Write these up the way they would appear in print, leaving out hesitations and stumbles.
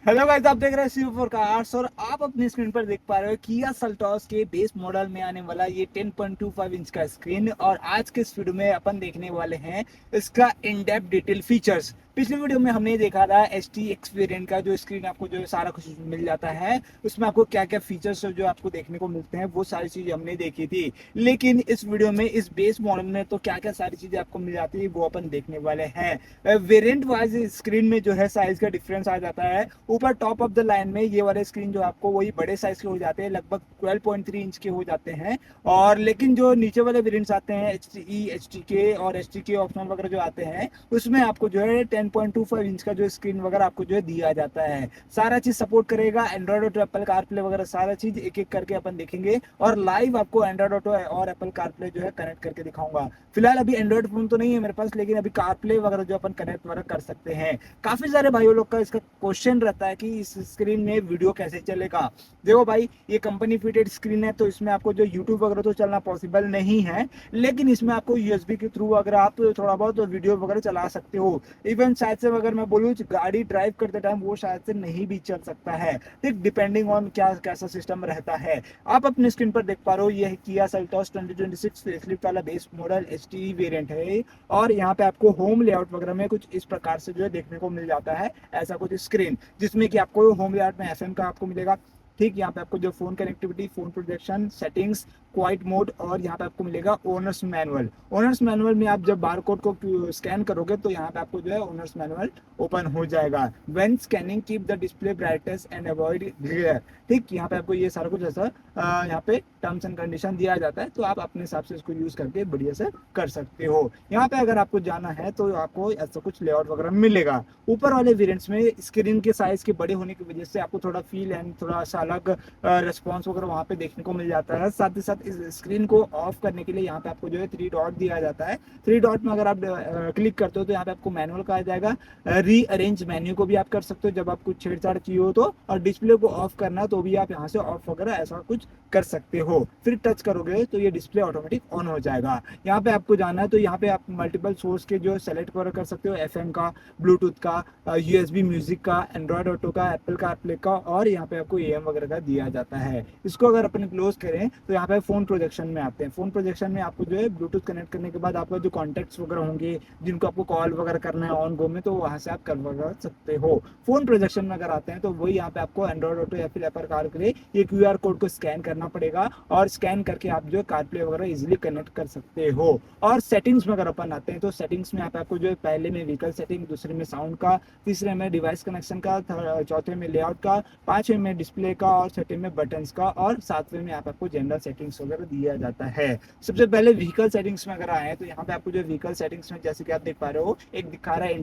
Hello guys, आप देख रहे हैं सी4 कार्स और आप अपनी स्क्रीन पर देख पा रहे हो किया सेल्टोस के बेस मॉडल में आने वाला ये 10.25 इंच का स्क्रीन। और आज के इस वीडियो में अपन देखने वाले हैं इसका इन डेप्थ डिटेल फीचर्स। पिछले वीडियो में हमने देखा था एच टी एक्सपीरियंस का जो स्क्रीन आपको जो सारा कुछ मिल जाता है, उसमें आपको क्या क्या फीचर्स जो आपको देखने को मिलते हैं वो सारी चीजें हमने देखी थी। लेकिन इस वीडियो में इस बेस मॉडल में तो क्या क्या सारी चीजें आपको मिल जाती है वो अपन देखने वाले हैं। वेरिएंट वाइज स्क्रीन में जो है साइज का डिफरेंस आ जाता है। ऊपर टॉप ऑफ द लाइन में ये वाले स्क्रीन जो आपको वही बड़े साइज के हो जाते हैं, लगभग 12.3 इंच के हो जाते हैं। और लेकिन जो नीचे वाले वेरिएंट्स आते हैं एच टी के और एच टी के ऑप्शनल वगैरह जो आते हैं, उसमें आपको जो है 10.25 इंच का जो स्क्रीन वगैरह आपको जो है दिया जाता है। सारा चीज सपोर्ट करेगा, एंड्रॉइड और एप्पल कारप्ले वगैरह सारा चीज एक एक करके अपन देखेंगे और लाइव आपको एंड्रॉइड ऑटो और एप्पल कारप्ले जो है कनेक्ट करके दिखाऊंगा। फिलहाल अभी एंड्रॉइड फोन तो नहीं है मेरे पास, लेकिन अभी कारप्ले वगैरह जो अपन कनेक्ट वगैरह कर सकते हैं। काफी सारे भाइयों लोग का इसका क्वेश्चन रहता है कि इस स्क्रीन में वीडियो कैसे चलेगा। देखो भाई, ये कंपनी फिटेड स्क्रीन है तो इसमें आपको जो यूट्यूब वगैरह तो चलना पॉसिबल नहीं है, लेकिन इसमें आपको यूएसबी के थ्रू अगर आप थोड़ा बहुत वीडियो वगैरह चला सकते हो। इवन शायद से अगर मैं बोलूँ गाड़ी ड्राइव करते टाइम वो शायद से नहीं भी चल सकता है, ठीक डिपेंडिंग ऑन क्या कैसा सिस्टम रहता है। आप अपने स्क्रीन पर देख पा रहे हो ये किया सेल्टोस 2026 फेसलिफ्ट वाला base model H T variant है। और यहाँ पे आपको होम लेआउट वगैरह में कुछ इस प्रकार से जो है देखने को मिल जाता है, ऐसा कुछ स्क्रीन जिसमें कि आपको होम लेआउट में एफएम का आपको मिलेगा। ठीक, यहाँ पे आपको जो phone connectivity, phone projection, settings, quite mode और यहाँ पे आपको मिलेगा ओनर्स मैनुअल। ओनर्स मैनुअल में आप जब बार कोड को स्कैन करोगे तो यहाँ पे आपको जो है ओनर्स मैनुअल ओपन हो जाएगा। When scanning keep the display brightness and avoid glare. ठीक, यहाँ पे आपको ये सारा कुछ ऐसा यहाँ पे टर्म्स एंड कंडीशन दिया जाता है, तो आप अपने हिसाब से इसको यूज करके बढ़िया से कर सकते हो। यहाँ पे अगर आपको जाना है तो आपको ऐसा कुछ लेआउट वगैरह मिलेगा। ऊपर वाले वेरिएंट्स में स्क्रीन के साइज के बड़े होने की वजह से आपको थोड़ा फील एंड थोड़ा सा अलग रिस्पॉन्स वगैरह वहाँ पे देखने को मिल जाता है। साथ ही साथ इस स्क्रीन को ऑफ करने के लिए यहाँ पे आपको जो है 3 डॉट दिया जाता है। 3 डॉट में अगर आप क्लिक करते हो तो यहाँ पे आपको मैनुअल का आ जाएगा। रीअरेंज मेन्यू को भी आप कर सकते हो जब आप कुछ छेड़छाड़ की हो तो, और डिस्प्ले को ऑफ करना तो भी आप यहाँ से ऑफ वगैरह ऐसा कुछ कर सकते हो। फिर टच करोगे तो ये डिस्प्ले ऑटोमेटिक ऑन हो जाएगा। यहाँ पे आपको जाना है तो यहाँ पे आप मल्टीपल सोर्स के जो सेलेक्ट वगैरह कर सकते हो, एफएम का, ब्लूटूथ का, यूएसबी म्यूजिक का, एंड्रॉइड ऑटो का, एप्पल कारप्ले का, और यहाँ पे आपको एएम वगैरह का दिया जाता है। इसको अगर अपन क्लोज करें तो यहाँ पे फोन प्रोजेक्शन में आते हैं। फोन प्रोजेक्शन में आपको जो है ब्लूटूथ कनेक्ट करने के बाद आपका जो कॉन्टेक्ट्स वगैरह होंगे जिनको आपको कॉल वगैरह करना है ऑन गो में, तो वहां से आप कर वगैरह सकते हो। फोन प्रोजेक्शन में अगर आते हैं तो वही यहाँ पे आपको एंड्रॉइड ऑटो या फिर एप्पल कारप्ले ये क्यूआर कोड को स्कैन करना पड़ेगा और स्कैन करके आप जो कारप्ले वगैरह इजिली कनेक्ट कर सकते हो। और सेटिंग्स में अगर अपन आते हैं तो सेटिंग्स में आपको जो है पहले में व्हीकल सेटिंग, दूसरे में साउंड का, तीसरे में डिवाइस कनेक्शन का, चौथे में लेआउट का, पांचवें में डिस्प्ले का और छठे में बटन्स का, और सातवें में आपको जनरल सेटिंग्स वगैरह दिया जाता है। सबसे पहले व्हीकल सेटिंग्स में अगर आए तो यहाँ पे आपको जो व्हीकल सेटिंग्स में जैसे कि आप देख पा रहे हो, एक दिखा रहा है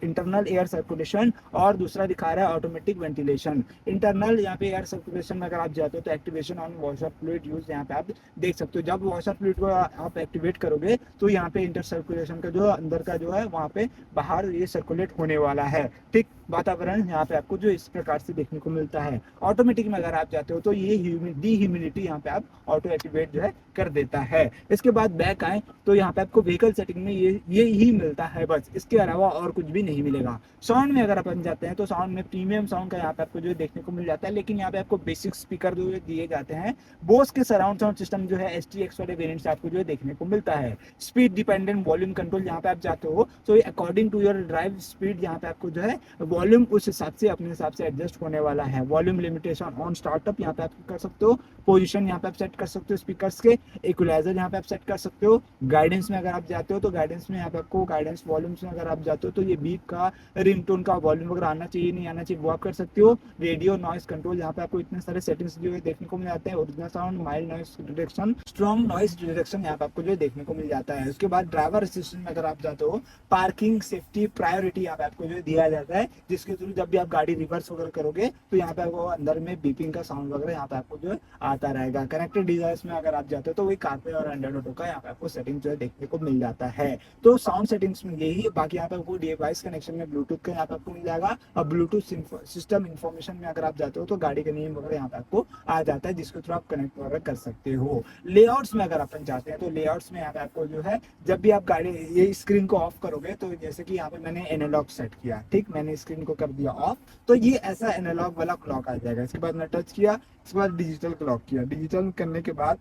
इंटरनल एयर सर्कुलेशन और दूसरा दिखा रहा है ऑटोमेटिक वेंटिलेशन। इंटरनल यहाँ पे एयर सर्कुलेशन में अगर आप जाते हो तो activation on washer fluid use यहाँ पे आप देख सकते हो। जब वॉशर फ्लूइड को आप एक्टिवेट करोगे तो यहाँ पे इंटर सर्कुलेशन का जो अंदर का जो है वहाँ पे बाहर ये सर्कुलेट होने वाला है। ठीक, वातावरण यहाँ पे आपको जो इस प्रकार से देखने को मिलता है। ऑटोमेटिक में अगर आप जाते हो तो ये डी ह्यूमिडिटी यहाँ पे आप ऑटो एक्टिवेट जो है कर देता है। इसके बाद बैक आए तो यहाँ पे आपको व्हीकल सेटिंग में ये ही मिलता है, बस इसके अलावा और कुछ भी नहीं मिलेगा। साउंड में अगर अपन जाते हैं तो साउंड में प्रीमियम साउंड का यहाँ पे आपको जो देखने को मिल जाता है, लेकिन यहाँ पे आपको बेसिक स्पीकर जो दिए जाते हैं बोस के सराउंड साउंड सिस्टम जो है STX वाले वेरिएंट से आपको जो है देखने को मिलता है। स्पीड डिपेंडेंट वॉल्यूम कंट्रोल यहाँ पे आप जाते हो तो according to your drive speed यहाँ पे आपको जो है वॉल्यूम उस हिसाब से अपने हिसाब से एडजस्ट होने वाला है। वॉल्यूम लिमिटेशन ऑन स्टार्टअप यहाँ पे आप कर सकते हो। पोजीशन यहाँ पे आप सेट कर सकते हो स्पीकर्स के। इक्वलाइजर यहाँ पे आप सेट कर सकते हो। गाइडेंस में अगर आप जाते हो तो गाइडेंस में यहाँ पे आपको गाइडेंस वॉल्यूम्स में अगर आप जाते हो तो ये बीप का, रिंगटोन का वॉल्यूम वगैरह आना चाहिए नहीं आना चाहिए वो आप कर सकते हो। रेडियो नॉइस कंट्रोल यहाँ पे आपको इतने सारे सेटिंग्स जो है देखने को मिल जाते हैं। Original sound, mild noise detection, strong noise detection यहाँ पे आपको जो देखने को मिल जाता है। उसके बाद ड्राइवर असिस्टेंट में अगर आप जाते हो, पार्किंग सेफ्टी प्रायोरिटी यहाँ पे आपको जो दिया जाता है, जिसके थ्रू जब भी आप गाड़ी रिवर्स वगैरह करोगे तो यहाँ पे आपको अंदर में बीपिंग का साउंड वगैरह यहाँ पे आपको जो आता रहेगा। कनेक्टेड डिवाइस में अगर आप जाते हो तो वही कारप्ले और एंड्रॉइड ऑटो का यहाँ पे आपको सेटिंग जो है देखने को मिल जाता है। तो साउंड सेटिंग्स में यही है। बाकी यहाँ पे आपको डिवाइस कनेक्शन में ब्लूटूथ का यहाँ पे आपको मिल जाएगा, और ब्लूटूथ सिस्टम इन्फॉर्मेशन में अगर आप जाते हो तो गाड़ी का नेम वगैरह यहाँ पे आपको आ जाता है, जिसके थ्रू आप कनेक्ट वगैरह कर सकते हो। लेआउट्स में अगर अपन जाते हैं तो लेआउट्स में यहाँ पे आपको जो है जब भी आप गाड़ी ये स्क्रीन को ऑफ करोगे तो जैसे कि यहाँ पे मैंने एनालॉग सेट किया, ठीक, मैंने स्क्रीन को कर दिया ऑफ, तो ये ऐसा एनालॉग वाला क्लॉक आ जाएगा। इसके बाद मैं टच किया, इसके बाद डिजिटल क्लॉक किया, डिजिटल करने के बाद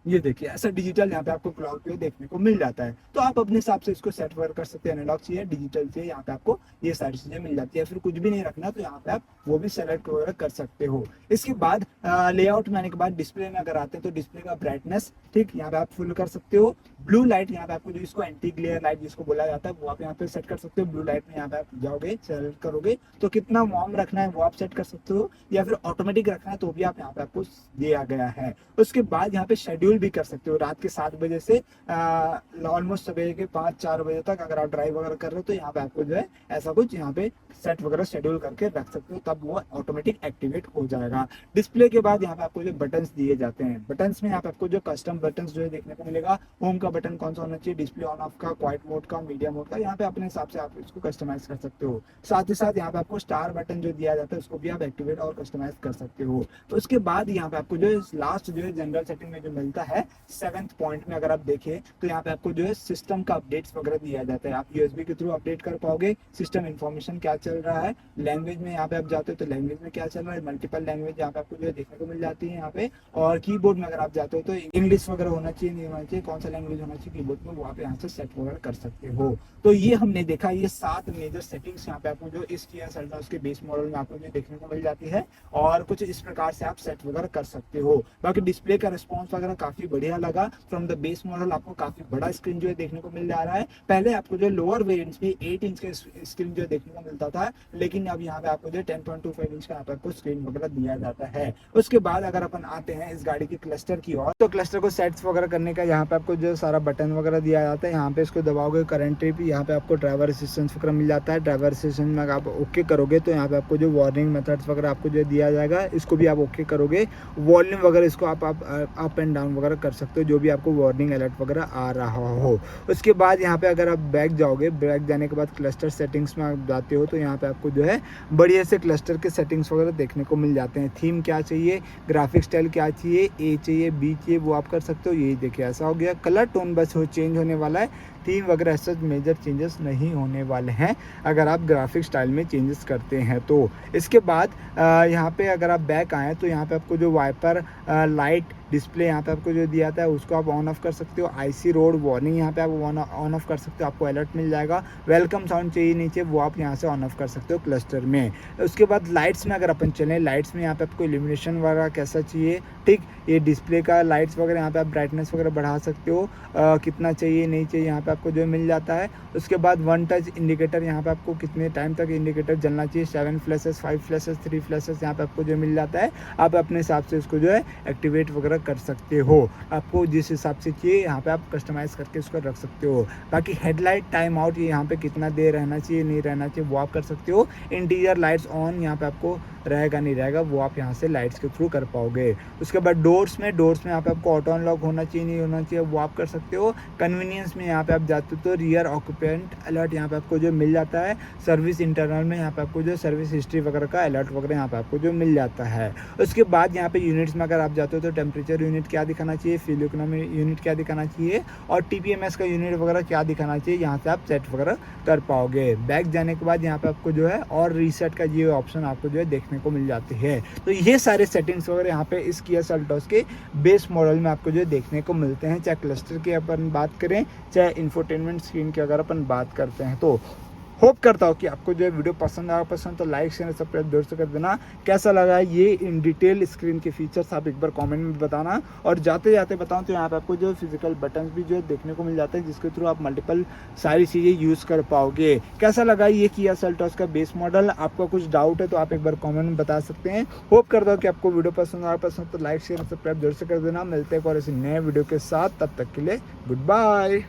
ये देखिए ऐसा डिजिटल यहाँ पे आपको क्लॉक पे देखने को मिल जाता है। तो आप अपने हिसाब से इसको सेट वगैरह कर सकते हैं, एनालॉग चाहिए डिजिटल चाहिए, यहाँ पे आपको ये सारी चीजें मिल जाती है। फिर कुछ भी नहीं रखना तो यहाँ पे आप वो भी सेलेक्ट वगैरह कर सकते हो। इसके बाद लेआउट में आने के बाद डिस्प्ले में अगर आते हैं तो डिस्प्ले का ब्राइटनेस ठीक यहाँ पे आप फुल कर सकते हो। ब्लू लाइट यहाँ पे आपको जो इसको एंटी ग्लेयर लाइट जिसको बोला जाता है वो आप यहाँ पे सेट कर सकते हो। ब्लू लाइट में यहाँ पे आप जाओगे सेलेक्ट करोगे तो कितना वार्म रखना है वो आप सेट कर सकते हो, या फिर ऑटोमेटिक रखना है तो भी आप यहाँ पे आपको दिया गया है। उसके बाद यहाँ पे शेड्यूल भी कर सकते हो, रात के 7 बजे से ऑलमोस्ट सवेरे के 5-4 बजे तक अगर आप ड्राइव वगैरह कर रहे हो तो यहाँ पे आपको जो है ऐसा कुछ यहाँ पे सेट वगैरह शेड्यूल करके रख सकते हो, तब वो ऑटोमेटिक एक्टिवेट हो जाएगा। डिस्प्ले के बाद यहाँ पे आपको जो बटन्स दिए जाते हैं, बटन्स में यहाँ पे आपको जो कस्टम बटन्स जो है देखने को मिलेगा। होम का बटन कौन सा होना चाहिए, डिस्प्ले ऑन ऑफ का, क्वाइट मोड का, मीडिया मोड का, यहाँ पे अपने हिसाब से आप इसको कस्टमाइज कर सकते हो। साथ ही साथ यहाँ पे आपको स्टार बटन जो दिया जाता है उसको भी आप एक्टिवेट और कस्टमाइज कर सकते हो। तो उसके बाद यहाँ पे आपको जो लास्ट जो है जनरल सेटिंग में जो मिलता है 7th पॉइंट में अगर आप देखें तो यहाँ पे आपको जो है सिस्टम का अपडेट्स वगैरह दिया जाता है। आप यूएसबी के थ्रू अपडेट कर पाओगे, सिस्टम इन्फॉर्मेशन क्या चल रहा है, लैंग्वेज में यहाँ पे आप जाते हो तो लैंग्वेज में क्या चल रहा है, मल्टीपल लैंग्वेज यहाँ पे आपको जो है देखने को मिल जाती है यहाँ पे। और कीबोर्ड में अगर आप जाते हो तो इंग्लिश वगैरह होना चाहिए नहीं होना चाहिए, कौन सा लैंग्वेज होना चाहिए कीबोर्ड में वो आप यहाँ से सेट वगैरह कर सकते हो। तो ये हमने देखा ये 7 मेजर सेटिंग्स यहाँ पे आपको जो इस किया सेल्टॉस के बेस मॉडल में आपको जो देखने को मिल जाती है, और कुछ इस प्रकार से आप सेट वगैरह कर सकते हो। बाकी डिस्प्ले का रिस्पॉन्स वगैरह काफी बढ़िया लगा। फ्रॉम द बेस मॉडल आपको काफी बड़ा स्क्रीन जो है देखने को मिल जा रहा है। पहले आपको जो लोअर वेरिएंट्स में 8 इंच का स्क्रीन जो देखने को मिलता था, लेकिन अब यहाँ पे आपको जो 10.25 इंच का यहाँ पे आपको स्क्रीन वगैरह दिया जाता है। उसके बाद अगर अपन आते हैं इस गाड़ी के क्लस्टर की ओर, तो क्लस्टर को सेट्स वगैरह करने का यहाँ पे आपको जो सारा बटन वगैरह दिया जाता है। यहाँ पे इसको दबाओगे करंट ट्रिप, यहाँ पे आपको ड्राइवर असिस्टेंस वगैरह मिल जाता है। ड्राइवर असिस्टेंस में आप ओके करोगे तो यहाँ पे आपको जो वार्निंग मेथड्स वगैरह आपको जो दिया जाएगा इसको भी आप ओके करोगे। वॉल्यूम वगैरह इसको आप अप एंड डाउन वगैरह कर सकते हो जो भी आपको वार्निंग अलर्ट वगैरह आ रहा हो। उसके बाद यहाँ पे अगर आप बैक जाओगे, बैक जाने के बाद क्लस्टर सेटिंग्स में आप जाते हो तो यहाँ पे आपको जो है बढ़िया से क्लस्टर के सेटिंग्स वगैरह देखने को मिल जाते हैं। थीम क्या चाहिए, ग्राफिक स्टाइल क्या चाहिए, ए चाहिए बी चाहिए वो आप कर सकते हो। ये देखिए ऐसा हो गया, कलर टोन बस हो चेंज होने वाला है, थीम वगैरह ऐसा मेजर चेंजेस नहीं होने वाले हैं अगर आप ग्राफिक स्टाइल में चेंजेस करते हैं तो। इसके बाद यहाँ पे अगर आप बैक आएँ तो यहाँ पे आपको जो वाइपर लाइट डिस्प्ले यहाँ पे आपको जो दिया था है उसको आप ऑन ऑफ कर सकते हो। आईसी रोड वार्निंग यहाँ पे आप ऑन ऑफ कर सकते हो, आपको अलर्ट मिल जाएगा। वेलकम साउंड चाहिए नीचे वो आप यहाँ से ऑन ऑफ कर सकते हो क्लस्टर में। उसके बाद लाइट्स में अगर अपन चलें, लाइट्स में यहाँ पे आपको इल्यूमिनेशन वगैरह कैसा चाहिए, ठीक, ये डिस्प्ले का लाइट्स वगैरह यहाँ पे आप ब्राइटनेस वगैरह बढ़ा सकते हो, कितना चाहिए नहीं चाहिए यहाँ पे आपको जो मिल जाता है। उसके बाद 1 टच इंडिकेटर यहाँ पे आपको कितने टाइम तक इंडिकेटर जलना चाहिए, 7 फ्लैशेस 5 फ्लैशेस 3 फ्लैशेस यहाँ पे आपको जो मिल जाता है। आप अपने हिसाब से उसको जो है एक्टिवेट वगैरह कर सकते हो, आपको जिस हिसाब से चाहिए यहाँ पे आप कस्टमाइज करके उसको रख सकते हो। बाकी हेडलाइट टाइम आउट ये यहाँ पे कितना देर रहना चाहिए नहीं रहना चाहिए वो आप कर सकते हो। इंटीरियर लाइट्स ऑन यहाँ पे आपको रहेगा नहीं रहेगा वो आप यहाँ से लाइट्स के थ्रू कर पाओगे। उसके बाद डोर्स में यहाँ पे आपको ऑटो अनलॉक होना चाहिए नहीं होना चाहिए वो आप कर सकते हो। कन्वीनियंस में यहाँ पे आप जाते हो तो रियर ऑक्यूपेंट अलर्ट यहाँ पे आपको जो मिल जाता है। सर्विस इंटरनल में यहाँ पे आपको जो सर्विस हिस्ट्री वगैरह का अलर्ट वगैरह यहाँ पे आपको जो मिल जाता है। उसके बाद यहाँ पे यूनिट्स में अगर आप जाते हो तो टेम्परेचर यूनिट क्या दिखाना चाहिए, फ्यूल इकोनॉमी यूनिट क्या दिखाना चाहिए और टीपीएमएस का यूनिट वगैरह क्या दिखाना चाहिए, यहाँ से आप सेट वगैरह कर पाओगे। बैक जाने के बाद यहाँ पे आपको जो है और रीसेट का ये ऑप्शन आपको जो है देखने को मिल जाते हैं। तो ये सारे सेटिंग्स वगैरह यहाँ पे इस किया सेल्टॉस के बेस मॉडल में आपको जो देखने को मिलते हैं, चाहे क्लस्टर की अपन बात करें चाहे इंफोटेनमेंट स्क्रीन की अगर अपन बात करते हैं। तो होप करता हूँ कि आपको जो है वीडियो पसंद आया, पसंद तो लाइक शेयर सब्सक्राइब जरूर से कर देना। कैसा लगा ये इन डिटेल स्क्रीन के फीचर्स आप एक बार कमेंट में बताना। और जाते जाते बताऊँ तो यहाँ पे आपको जो फिजिकल बटन्स भी जो है देखने को मिल जाते हैं जिसके थ्रू आप मल्टीपल सारी चीज़ें यूज़ कर पाओगे। कैसा लगा ये किया सेल्टॉस का बेस मॉडल, आपका कुछ डाउट है तो आप एक बार कॉमेंट में बता सकते हैं। होप करता हूँ कि आपको वीडियो पसंद आया, पसंद तो लाइक शेयर सब्सक्राइब जरूर से कर देना। मिलते हैं और ऐसे नए वीडियो के साथ, तब तक के लिए गुड बाय।